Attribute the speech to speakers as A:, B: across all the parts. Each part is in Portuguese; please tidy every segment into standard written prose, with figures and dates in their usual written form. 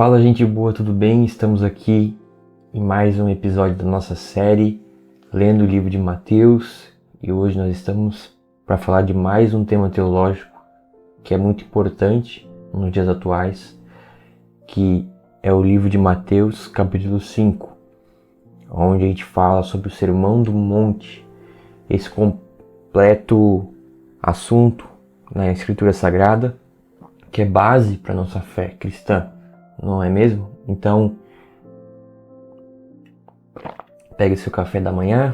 A: Fala, gente boa, tudo bem? Estamos aqui em mais um episódio da nossa série Lendo o livro de Mateus, e hoje nós estamos para falar de mais um tema teológico que é muito importante nos dias atuais, que é o livro de Mateus, capítulo 5, onde a gente fala sobre o Sermão do Monte, esse completo assunto na Escritura Sagrada, que é base para a nossa fé cristã, não é mesmo? Então, pegue seu café da manhã,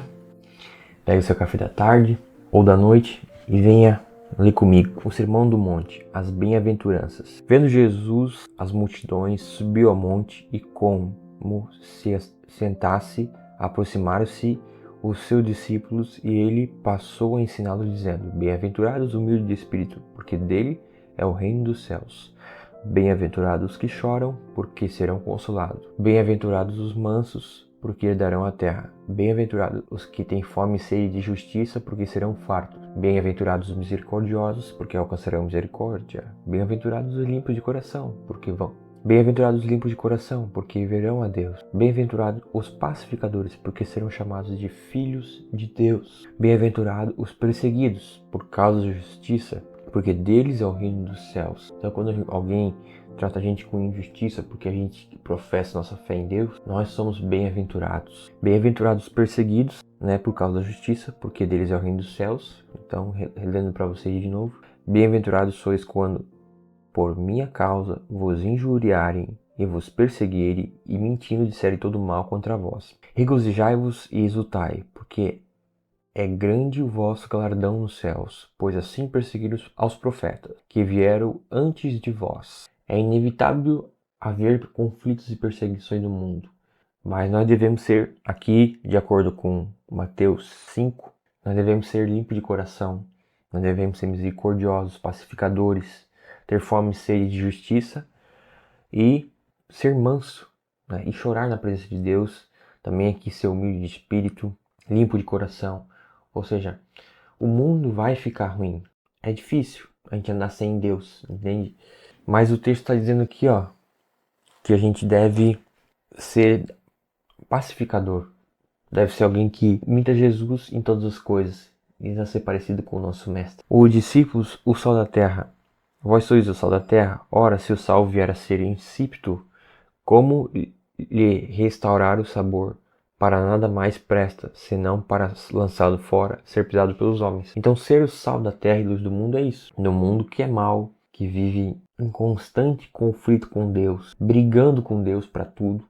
A: pegue seu café da tarde ou da noite e venha ler comigo o Sermão do Monte, as bem-aventuranças. Vendo Jesus as multidões, subiu ao monte e, como se sentasse, aproximaram-se os seus discípulos e ele passou a ensiná-los, dizendo: Bem-aventurados os humildes de espírito, porque dele é o reino dos céus. Bem-aventurados os que choram, porque serão consolados. Bem-aventurados os mansos, porque herdarão a terra. Bem-aventurados os que têm fome e sede de justiça, porque serão fartos. Bem-aventurados os misericordiosos, porque alcançarão misericórdia. Bem-aventurados os limpos de coração, porque vão. Bem-aventurados os limpos de coração, porque verão a Deus. Bem-aventurados os pacificadores, porque serão chamados de filhos de Deus. Bem-aventurados os perseguidos por causa da justiça, porque deles é o reino dos céus. Então, quando alguém trata a gente com injustiça, porque a gente professa nossa fé em Deus, nós somos bem-aventurados. Bem-aventurados os perseguidos, por causa da justiça, porque deles é o reino dos céus. Então, relendo para vocês de novo: Bem-aventurados sois quando, por minha causa, vos injuriarem e vos perseguirem, e mentindo disserem todo mal contra vós. Regozijai-vos e exultai, porque é grande o vosso galardão nos céus, pois assim perseguiram aos profetas, que vieram antes de vós. É inevitável haver conflitos e perseguições no mundo, mas nós devemos ser, aqui, de acordo com Mateus 5, nós devemos ser limpos de coração, nós devemos ser misericordiosos, pacificadores, ter fome e sede de justiça e ser manso, e chorar na presença de Deus, também aqui ser humilde de espírito, limpo de coração. Ou seja, o mundo vai ficar ruim. É difícil a gente andar sem Deus, entende? Mas o texto está dizendo aqui, que a gente deve ser pacificador. Deve ser alguém que imita Jesus em todas as coisas e vai ser parecido com o nosso mestre. Os discípulos, o sal da terra. Vós sois o sal da terra. Ora, se o sal vier a ser insípido, como lhe restaurar o sabor? Para nada mais presta, senão para, lançado fora, ser pisado pelos homens. Então, ser o sal da terra e luz do mundo é isso. No mundo que é mau, que vive em constante conflito com Deus, brigando com Deus para tudo,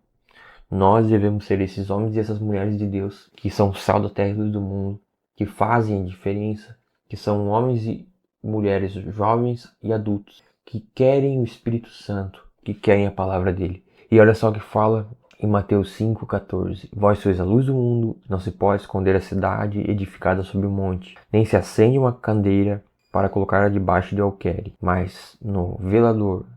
A: nós devemos ser esses homens e essas mulheres de Deus, que são o sal da terra e luz do mundo, que fazem a diferença, que são homens e mulheres jovens e adultos, que querem o Espírito Santo, que querem a palavra dele. E olha só o que fala em Mateus 5,14. Vós sois a luz do mundo, não se pode esconder a cidade edificada sobre o monte, nem se acende uma candeira para colocá-la debaixo de alqueire, mas no velador,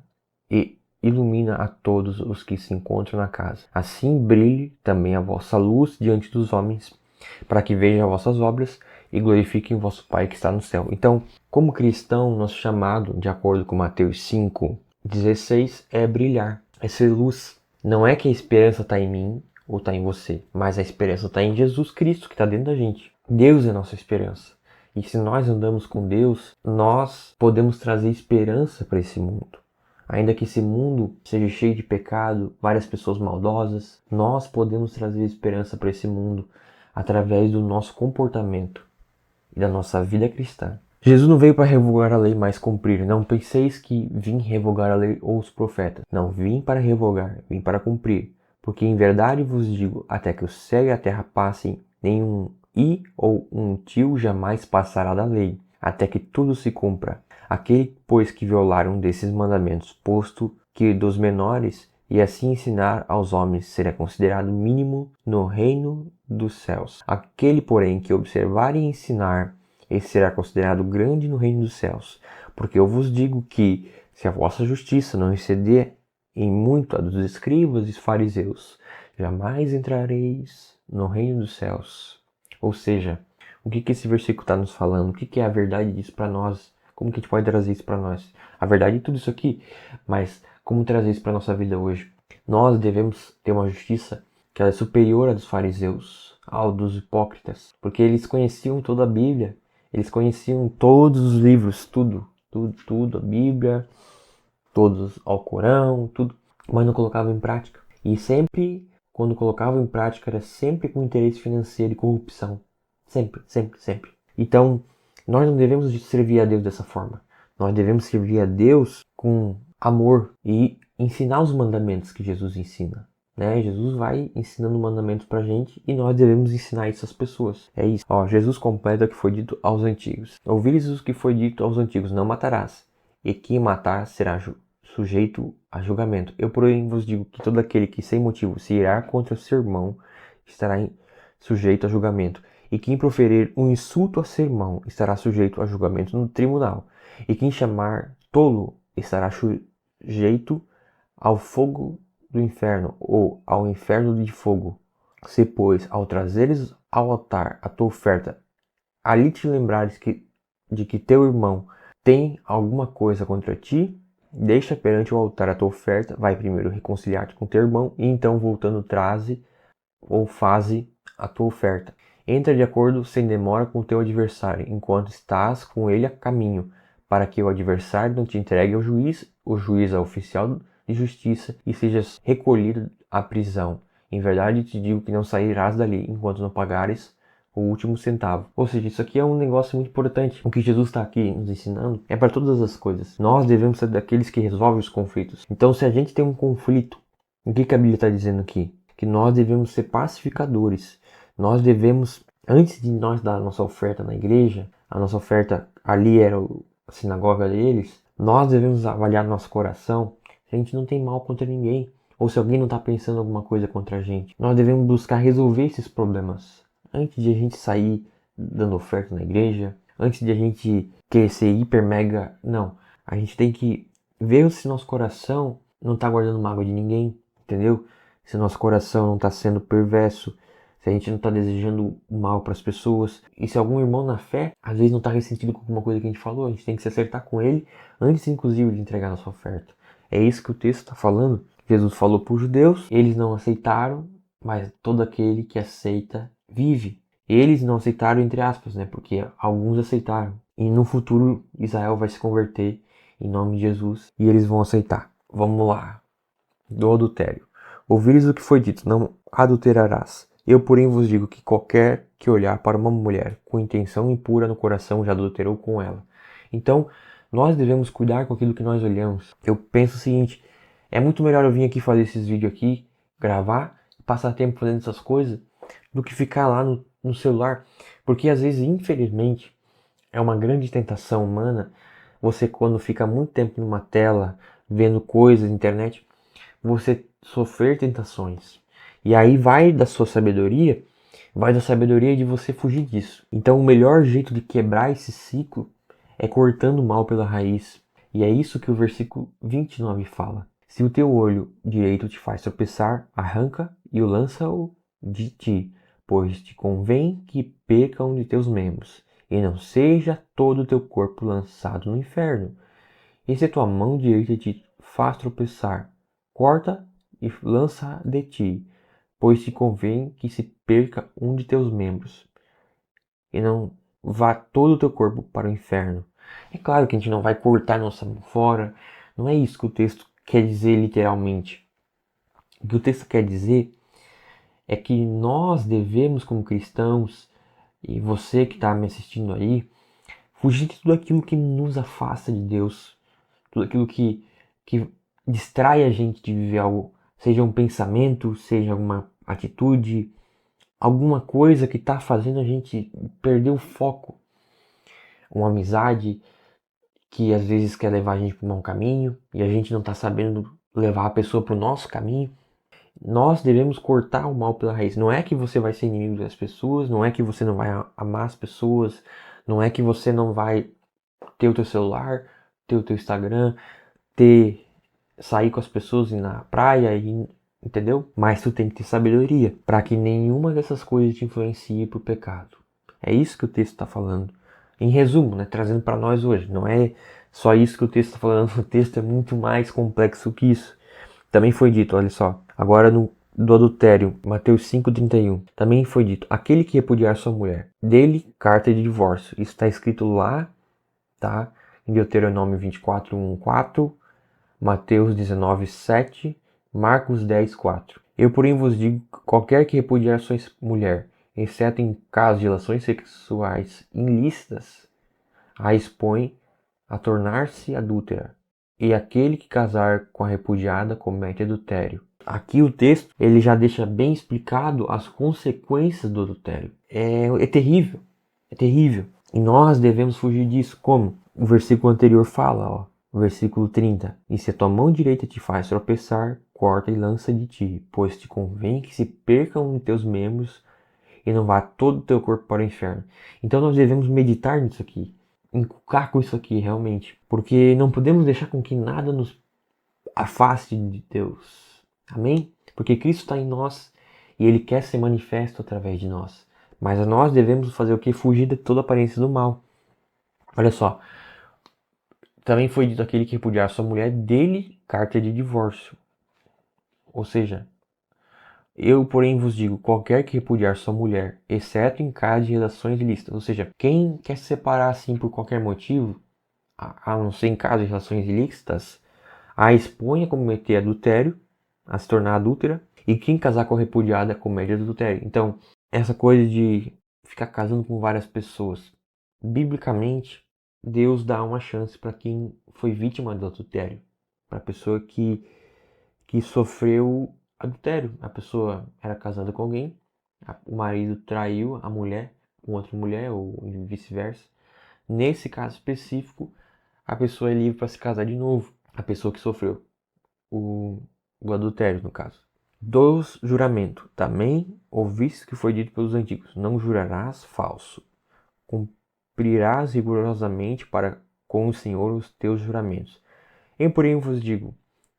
A: e ilumina a todos os que se encontram na casa. Assim brilhe também a vossa luz diante dos homens, para que vejam as vossas obras e glorifiquem o vosso Pai que está no céu. Então, como cristão, nosso chamado, de acordo com Mateus 5,16, é brilhar, é ser luz. Não é que a esperança está em mim ou está em você, mas a esperança está em Jesus Cristo, que está dentro da gente. Deus é a nossa esperança. E se nós andamos com Deus, nós podemos trazer esperança para esse mundo. Ainda que esse mundo seja cheio de pecado, várias pessoas maldosas, nós podemos trazer esperança para esse mundo através do nosso comportamento e da nossa vida cristã. Jesus não veio para revogar a lei, mas cumprir. Não penseis que vim revogar a lei ou os profetas. Não vim para revogar, vim para cumprir. Porque em verdade vos digo, até que o céu e a terra passem, nenhum i ou um tio jamais passará da lei, até que tudo se cumpra. Aquele, pois, que violar um desses mandamentos, posto que dos menores, e assim ensinar aos homens, será considerado mínimo no reino dos céus. Aquele, porém, que observar e ensinar, esse será considerado grande no reino dos céus. Porque eu vos digo que, se a vossa justiça não exceder em muito a dos escribas e fariseus, jamais entrareis no reino dos céus. Ou seja, o que esse versículo está nos falando? O que é a verdade disso para nós? Como que a gente pode trazer isso para nós? A verdade é tudo isso aqui, mas como trazer isso para nossa vida hoje? Nós devemos ter uma justiça que ela é superior à dos fariseus, ao dos hipócritas, porque eles conheciam toda a Bíblia, eles conheciam todos os livros, tudo, a Bíblia, todos ao Corão, tudo, mas não colocavam em prática. E sempre, quando colocavam em prática, era sempre com interesse financeiro e corrupção. Sempre, sempre, sempre. Então, nós não devemos servir a Deus dessa forma. Nós devemos servir a Deus com amor e ensinar os mandamentos que Jesus ensina. Né? Jesus vai ensinando mandamentos pra gente e nós devemos ensinar isso às pessoas. É isso. Ó, Jesus completa o que foi dito aos antigos. Ouvireis o que foi dito aos antigos, não matarás. E quem matar será sujeito a julgamento. Eu, porém, vos digo que todo aquele que sem motivo se irá contra seu irmão estará sujeito a julgamento. E quem proferir um insulto a seu irmão estará sujeito a julgamento no tribunal. E quem chamar tolo estará sujeito ao fogo do inferno, ou ao inferno de fogo. Se, pois, ao trazeres ao altar a tua oferta, ali te lembrares de que teu irmão tem alguma coisa contra ti, deixa perante o altar a tua oferta, vai primeiro reconciliar-te com teu irmão, e então voltando traze ou faze a tua oferta. Entra de acordo sem demora com o teu adversário, enquanto estás com ele a caminho, para que o adversário não te entregue ao juiz, o juiz ao oficial de justiça, e sejas recolhido à prisão. Em verdade te digo que não sairás dali, enquanto não pagares o último centavo. Ou seja, isso aqui é um negócio muito importante. O que Jesus está aqui nos ensinando é para todas as coisas. Nós devemos ser daqueles que resolvem os conflitos. Então, se a gente tem um conflito, o que a Bíblia está dizendo aqui? Que nós devemos ser pacificadores. Nós devemos, antes de nós dar a nossa oferta na igreja, a nossa oferta ali era a sinagoga deles, nós devemos avaliar nosso coração se a gente não tem mal contra ninguém, ou se alguém não está pensando alguma coisa contra a gente. Nós devemos buscar resolver esses problemas antes de a gente sair dando oferta na igreja, antes de a gente querer ser hiper mega. Não, a gente tem que ver se nosso coração não está guardando mágoa de ninguém, entendeu? Se nosso coração não está sendo perverso, se a gente não está desejando o mal para as pessoas, e se algum irmão na fé, às vezes não está ressentido com alguma coisa que a gente falou, a gente tem que se acertar com ele antes, inclusive, de entregar nossa oferta. É isso que o texto está falando. Jesus falou para os judeus, eles não aceitaram, mas todo aquele que aceita vive. Eles não aceitaram, entre aspas, né? Porque alguns aceitaram. E no futuro, Israel vai se converter em nome de Jesus e eles vão aceitar. Vamos lá. Do adultério. Ouvires o que foi dito, não adulterarás. Eu, porém, vos digo que qualquer que olhar para uma mulher com intenção impura no coração já adulterou com ela. Então, nós devemos cuidar com aquilo que nós olhamos. Eu penso o seguinte, é muito melhor eu vir aqui fazer esses vídeos aqui, gravar, passar tempo fazendo essas coisas, do que ficar lá no celular. Porque às vezes, infelizmente, é uma grande tentação humana, você quando fica muito tempo numa tela, vendo coisas na internet, você sofrer tentações. E aí vai da sua sabedoria, vai da sabedoria de você fugir disso. Então o melhor jeito de quebrar esse ciclo é cortando o mal pela raiz. E é isso que o versículo 29 fala. Se o teu olho direito te faz tropeçar, arranca e o lança-o de ti, pois te convém que perca um de teus membros, e não seja todo o teu corpo lançado no inferno. E se tua mão direita te faz tropeçar, corta e lança de ti, pois te convém que se perca um de teus membros, e não vá todo o teu corpo para o inferno. É claro que a gente não vai cortar nossa mão fora, não é isso que o texto quer dizer literalmente. O que o texto quer dizer é que nós devemos, como cristãos, e você que está me assistindo aí, fugir de tudo aquilo que nos afasta de Deus, tudo aquilo que distrai a gente de viver algo, seja um pensamento, seja uma atitude, alguma coisa que está fazendo a gente perder o foco. Uma amizade que às vezes quer levar a gente para um mau caminho e a gente não está sabendo levar a pessoa para o nosso caminho. Nós devemos cortar o mal pela raiz. Não é que você vai ser inimigo das pessoas, não é que você não vai amar as pessoas, não é que você não vai ter o teu celular, ter o teu Instagram, sair com as pessoas, ir na praia, entendeu? Mas tu tem que ter sabedoria para que nenhuma dessas coisas te influencie para o pecado. É isso que o texto está falando. Em resumo, né, trazendo para nós hoje, não é só isso que o texto está falando. O texto é muito mais complexo que isso. Também foi dito, olha só, agora do adultério, Mateus 5,31. Também foi dito, aquele que repudiar sua mulher, dele carta de divórcio. Isso está escrito lá, tá? Em Deuteronômio 24:1-4, Mateus 19:7, Marcos 10:4. Eu, porém, vos digo, qualquer que repudiar sua mulher, exceto em caso de relações sexuais ilícitas, a expõe a tornar-se adúltera. E aquele que casar com a repudiada comete adultério. Aqui o texto ele já deixa bem explicado as consequências do adultério. É terrível, é terrível. E nós devemos fugir disso. Como? O versículo anterior fala, ó, o versículo 30. E se a tua mão direita te faz tropeçar, corta e lança de ti, pois te convém que se percam os teus membros e não vá todo o teu corpo para o inferno. Então nós devemos meditar nisso aqui, encucar com isso aqui realmente, porque não podemos deixar com que nada nos afaste de Deus. Amém? Porque Cristo está em nós e Ele quer ser manifesto através de nós. Mas nós devemos fazer o que? Fugir de toda aparência do mal. Olha só, também foi dito aquele que repudiar sua mulher, dele carta de divórcio. Ou seja, eu, porém, vos digo, qualquer que repudiar sua mulher, exceto em caso de relações ilícitas. Ou seja, quem quer se separar assim por qualquer motivo, a não ser em caso de relações ilícitas, a expõe a cometer adultério, a se tornar adúltera, e quem casar com a repudiada comete adultério. Então, essa coisa de ficar casando com várias pessoas, biblicamente, Deus dá uma chance para quem foi vítima do adultério, para a pessoa que sofreu adultério. A pessoa era casada com alguém, o marido traiu a mulher com outra mulher, ou vice-versa. Nesse caso específico, a pessoa é livre para se casar de novo. A pessoa que sofreu o, o adultério, no caso. Dos juramento. Também ouviste que foi dito pelos antigos: não jurarás falso. Cumprirás rigorosamente para com o Senhor os teus juramentos. Eu, porém, vos digo: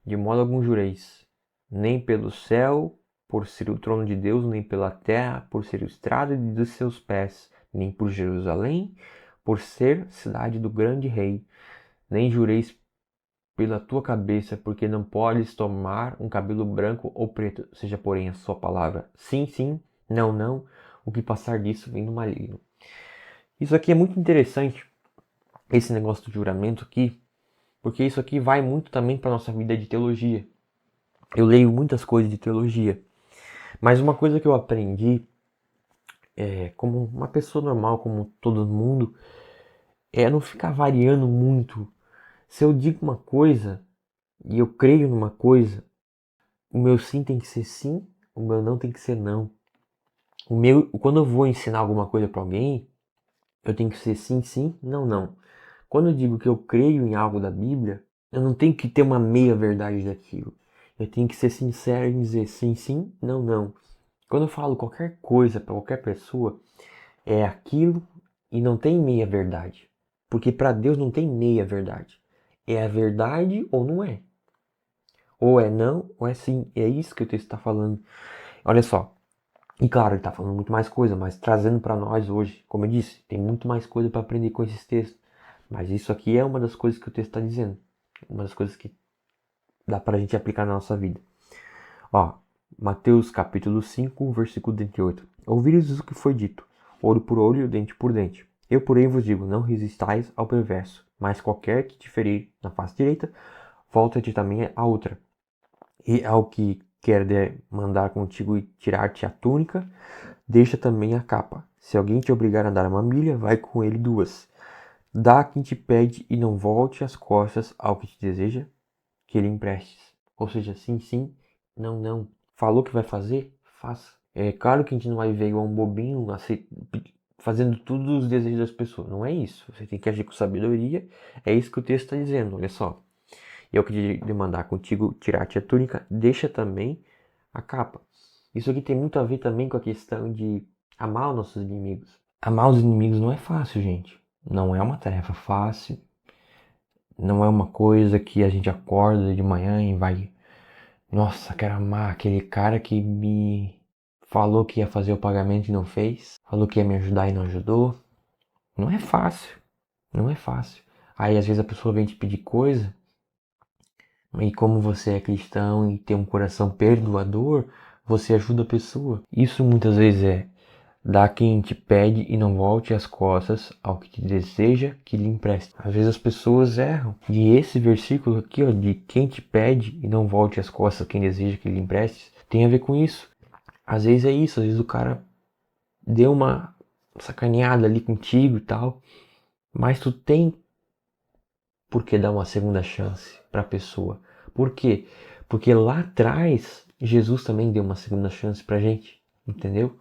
A: de modo algum jureis, nem pelo céu, por ser o trono de Deus, nem pela terra, por ser o estrado de seus pés, nem por Jerusalém, por ser cidade do grande rei, nem jureis pela tua cabeça, porque não podes tomar um cabelo branco ou preto, seja porém a sua palavra sim, sim, não, não, o que passar disso vem do maligno. Isso aqui é muito interessante, esse negócio do juramento aqui, porque isso aqui vai muito também para nossa vida de teologia. Eu leio muitas coisas de teologia, mas uma coisa que eu aprendi, como uma pessoa normal, como todo mundo, é não ficar variando muito. Se eu digo uma coisa e eu creio numa coisa, o meu sim tem que ser sim, o meu não tem que ser não. Quando eu vou ensinar alguma coisa para alguém, eu tenho que ser sim, sim, não, não. Quando eu digo que eu creio em algo da Bíblia, eu não tenho que ter uma meia verdade daquilo. Eu tenho que ser sincero e dizer sim, sim, não, não. Quando eu falo qualquer coisa para qualquer pessoa, é aquilo e não tem meia verdade. Porque para Deus não tem meia verdade. É a verdade ou não é. Ou é não ou é sim. É isso que o texto está falando. Olha só. E claro, ele está falando muito mais coisa, mas trazendo para nós hoje, como eu disse, tem muito mais coisa para aprender com esses textos. Mas isso aqui é uma das coisas que o texto está dizendo. Uma das coisas que dá para a gente aplicar na nossa vida. Ó, Mateus capítulo 5, versículo 38. Ouvireis o que foi dito: olho por olho, dente por dente. Eu, porém, vos digo: não resistais ao perverso, mas qualquer que te ferir na face direita, volta-te também a outra. E ao que quer mandar contigo e tirar-te a túnica, deixa também a capa. Se alguém te obrigar a dar uma milha, vai com ele duas. Dá a quem te pede e não volte as costas ao que te deseja que ele emprestes. Ou seja, sim, sim, não, não. Falou que vai fazer? Faça. É claro que a gente não vai viver igual um bobinho, fazendo tudo os desejos das pessoas. Não é isso. Você tem que agir com sabedoria. É isso que o texto está dizendo, olha só. Eu que demandar contigo tirar-te a túnica, deixa também a capa. Isso aqui tem muito a ver também com a questão de amar os nossos inimigos. Amar os inimigos não é fácil, gente. Não é uma tarefa fácil. Não é uma coisa que a gente acorda de manhã e vai... Nossa, quero amar aquele cara que me falou que ia fazer o pagamento e não fez. Falou que ia me ajudar e não ajudou. Não é fácil. Não é fácil. Aí às vezes a pessoa vem te pedir coisa, e como você é cristão e tem um coração perdoador, você ajuda a pessoa. Isso muitas vezes é: dá quem te pede e não volte as costas ao que te deseja que lhe empreste. Às vezes as pessoas erram. E esse versículo aqui, ó, de quem te pede e não volte as costas a quem deseja que lhe empreste, tem a ver com isso. Às vezes é isso, às vezes o cara deu uma sacaneada ali contigo e tal, mas tu tem por que dar uma segunda chance para a pessoa. Por quê? Porque lá atrás Jesus também deu uma segunda chance pra gente, entendeu?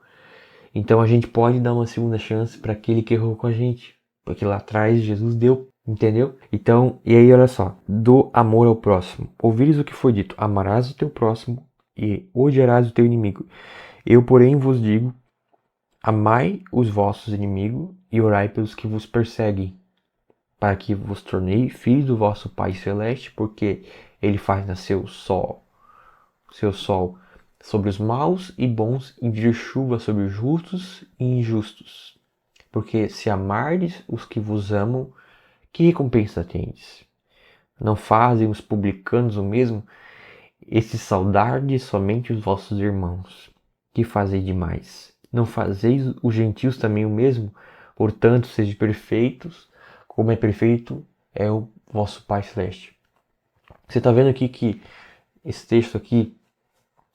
A: Então a gente pode dar uma segunda chance para aquele que errou com a gente, porque lá atrás Jesus deu, entendeu? Então, e aí olha só, do amor ao próximo. Ouvires o que foi dito: amarás o teu próximo e odiarás o teu inimigo. Eu, porém, vos digo: amai os vossos inimigos e orai pelos que vos perseguem, para que vos tornei filhos do vosso Pai Celeste, porque ele faz nascer seu sol sobre os maus e bons, e vir chuva sobre os justos e injustos. Porque se amardes os que vos amam, que recompensa tendes? Não fazem os publicanos o mesmo? Esses saudardes somente os vossos irmãos. Que fazei demais? Não fazeis os gentios também o mesmo? Portanto, sejam perfeitos, como é perfeito é o vosso Pai Celeste. Você está vendo aqui que esse texto aqui,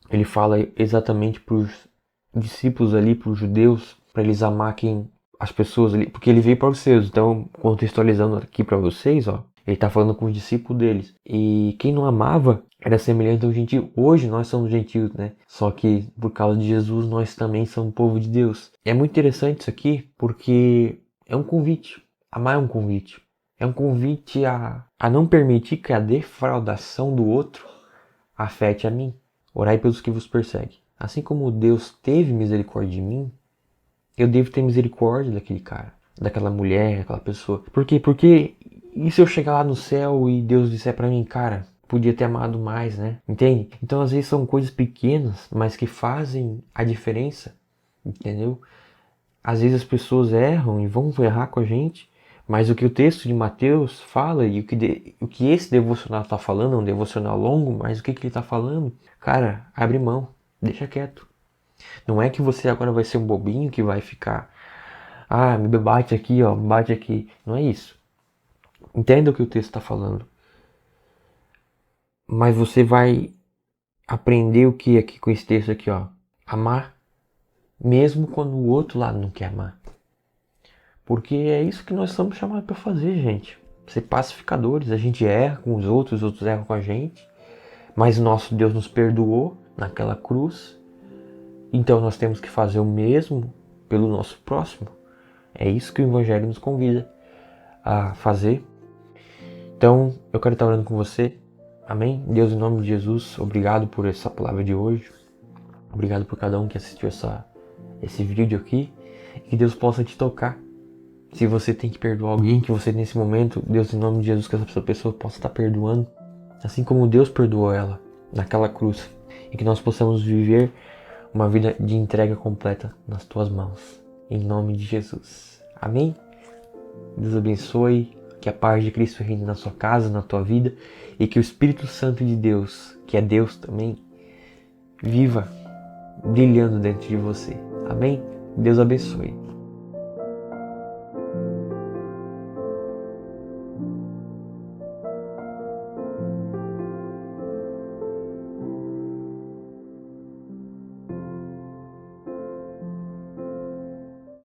A: ele fala exatamente para os discípulos ali, para os judeus, para eles amarem as pessoas ali, porque ele veio para os seus. Então, contextualizando aqui para vocês, ó, ele está falando com os discípulos deles. E quem não amava era semelhante ao gentio. Hoje nós somos gentios, né? Só que por causa de Jesus nós também somos povo de Deus. É muito interessante isso aqui, porque é um convite. Amar é um convite. É um convite a não permitir que a defraudação do outro afete a mim. Orai pelos que vos perseguem. Assim como Deus teve misericórdia de mim, eu devo ter misericórdia daquele cara, daquela mulher, daquela pessoa. Por quê? Porque e se eu chegar lá no céu e Deus disser pra mim: cara, podia ter amado mais, né? Entende? Então às vezes são coisas pequenas, mas que fazem a diferença, entendeu? Às vezes as pessoas erram e vão errar com a gente, mas o que o texto de Mateus fala e o que esse devocional está falando, é um devocional longo, mas o que ele está falando? Cara, abre mão, deixa quieto. Não é que você agora vai ser um bobinho que vai ficar: ah, me bate aqui, ó, me bate aqui. Não é isso. Entenda o que o texto está falando. Mas você vai aprender o que aqui com esse texto aqui, ó? Amar, mesmo quando o outro lado não quer amar. Porque é isso que nós somos chamados para fazer, gente. Ser pacificadores. A gente erra com os outros erram com a gente. Mas o nosso Deus nos perdoou naquela cruz. Então nós temos que fazer o mesmo pelo nosso próximo. É isso que o Evangelho nos convida a fazer. Então eu quero estar orando com você. Amém? Deus, em nome de Jesus, obrigado por essa palavra de hoje. Obrigado por cada um que assistiu esse vídeo aqui. Que Deus possa te tocar. Se você tem que perdoar alguém, que você nesse momento, Deus, em nome de Jesus, que essa pessoa possa estar perdoando, assim como Deus perdoou ela naquela cruz, e que nós possamos viver uma vida de entrega completa nas tuas mãos, em nome de Jesus. Amém? Deus abençoe, que a paz de Cristo reine na sua casa, na tua vida, e que o Espírito Santo de Deus, que é Deus também, viva brilhando dentro de você. Amém? Deus abençoe.